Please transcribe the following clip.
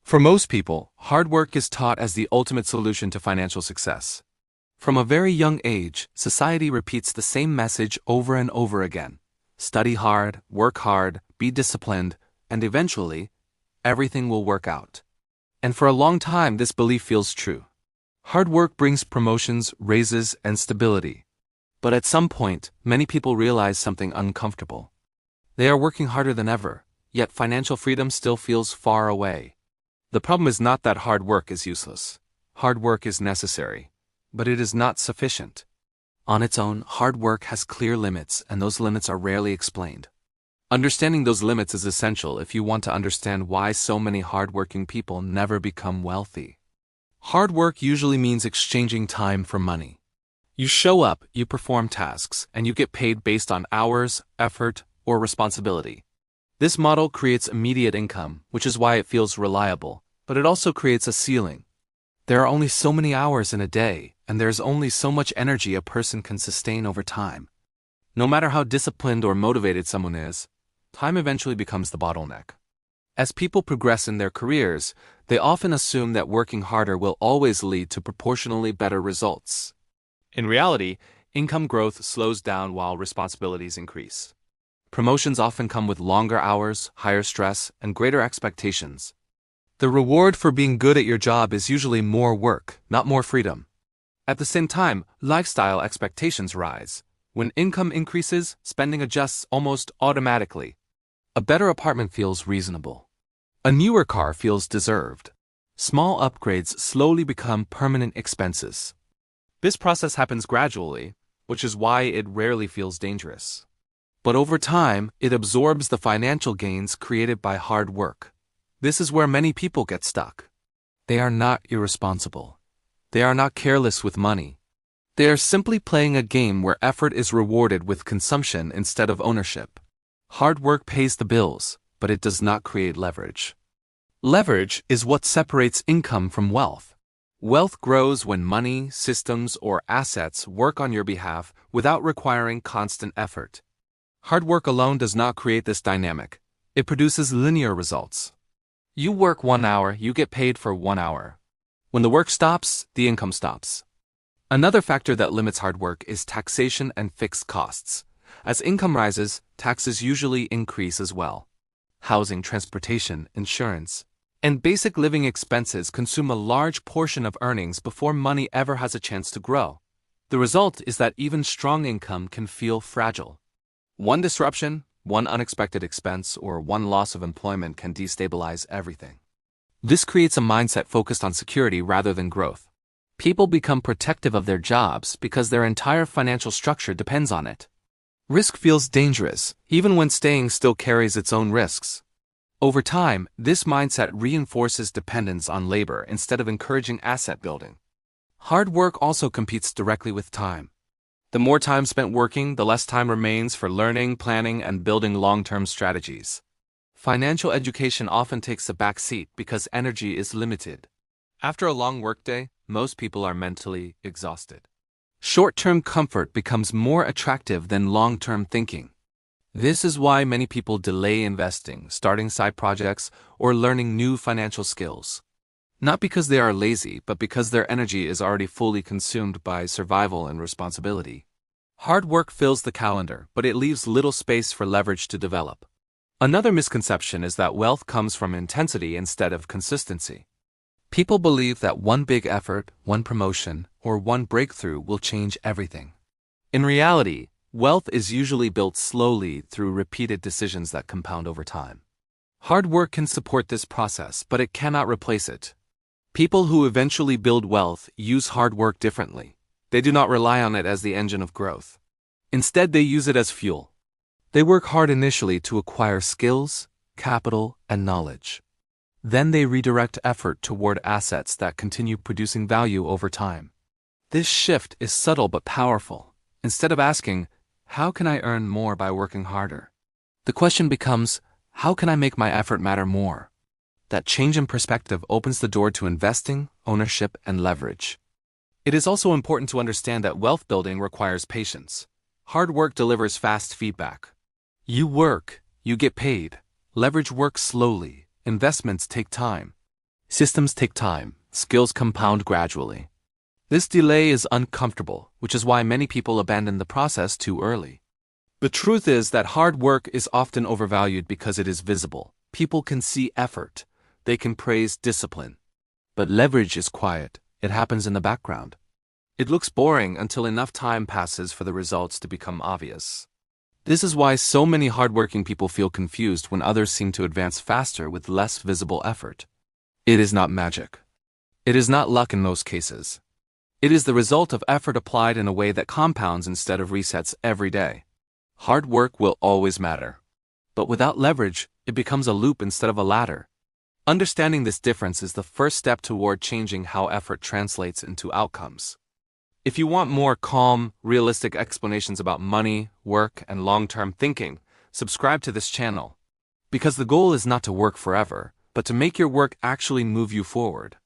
For most people, hard work is taught as the ultimate solution to financial success. From a very young age, society repeats the same message over and over again. Study hard, work hard, be disciplined, and eventually, everything will work out. And for a long time, this belief feels true. Hard work brings promotions, raises, and stability. But at some point, many people realize something uncomfortable. They are working harder than ever, yet financial freedom still feels far away. The problem is not that hard work is useless. Hard work is necessary, but it is not sufficient. On its own, hard work has clear limits, and those limits are rarely explained. Understanding those limits is essential if you want to understand why so many hardworking people never become wealthy. Hard work usually means exchanging time for money. You show up, you perform tasks, and you get paid based on hours, effort, or responsibility. This model creates immediate income, which is why it feels reliable, but it also creates a ceiling. There are only so many hours in a day, and there's only so much energy a person can sustain over time. No matter how disciplined or motivated someone is, time eventually becomes the bottleneck. As people progress in their careers, they often assume that working harder will always lead to proportionally better results. In reality, income growth slows down while responsibilities increase. Promotions often come with longer hours, higher stress, and greater expectations. The reward for being good at your job is usually more work, not more freedom. At the same time, lifestyle expectations rise. When income increases, spending adjusts almost automatically. A better apartment feels reasonable. A newer car feels deserved. Small upgrades slowly become permanent expenses. This process happens gradually, which is why it rarely feels dangerous. But over time, it absorbs the financial gains created by hard work. This is where many people get stuck. They are not irresponsible. They are not careless with money. They are simply playing a game where effort is rewarded with consumption instead of ownership. Hard work pays the bills, but it does not create leverage. Leverage is what separates income from wealth. Wealth grows when money, systems, or assets work on your behalf without requiring constant effort. Hard work alone does not create this dynamic. It produces linear results. You work 1 hour, you get paid for 1 hour. When the work stops, the income stops. Another factor that limits hard work is taxation and fixed costs. As income rises, taxes usually increase as well. Housing, transportation, insurance, and basic living expenses consume a large portion of earnings before money ever has a chance to grow. The result is that even strong income can feel fragile. One disruption, one unexpected expense, or one loss of employment can destabilize everything. This creates a mindset focused on security rather than growth. People become protective of their jobs because their entire financial structure depends on it. Risk feels dangerous, even when staying still carries its own risks. Over time, this mindset reinforces dependence on labor instead of encouraging asset building. Hard work also competes directly with time. The more time spent working, the less time remains for learning, planning, and building long-term strategies. Financial education often takes a back seat because energy is limited. After a long workday, most people are mentally exhausted. Short-term comfort becomes more attractive than long-term thinking. This is why many people delay investing, starting side projects, or learning new financial skills. Not because they are lazy, but because their energy is already fully consumed by survival and responsibility. Hard work fills the calendar, but it leaves little space for leverage to develop. Another misconception is that wealth comes from intensity instead of consistency. People believe that one big effort, one promotion, or one breakthrough will change everything. In reality, wealth is usually built slowly through repeated decisions that compound over time. Hard work can support this process, but it cannot replace it. People who eventually build wealth use hard work differently. They do not rely on it as the engine of growth. Instead, they use it as fuel. They work hard initially to acquire skills, capital, and knowledge. Then they redirect effort toward assets that continue producing value over time. This shift is subtle but powerful. Instead of asking, "How can I earn more by working harder?" the question becomes, "How can I make my effort matter more?" That change in perspective opens the door to investing, ownership, and leverage. It is also important to understand that wealth building requires patience. Hard work delivers fast feedback. You work, you get paid. Leverage works slowly. Investments take time. Systems take time, skills compound gradually. This delay is uncomfortable, which is why many people abandon the process too early. The truth is that hard work is often overvalued because it is visible. People can see effort. They can praise discipline. But leverage is quiet. It happens in the background. It looks boring until enough time passes for the results to become obvious. This is why so many hardworking people feel confused when others seem to advance faster with less visible effort. It is not magic. It is not luck in most cases. It is the result of effort applied in a way that compounds instead of resets every day. Hard work will always matter. But without leverage, it becomes a loop instead of a ladder. Understanding this difference is the first step toward changing how effort translates into outcomes. If you want more calm, realistic explanations about money, work, and long-term thinking, subscribe to this channel. Because the goal is not to work forever, but to make your work actually move you forward.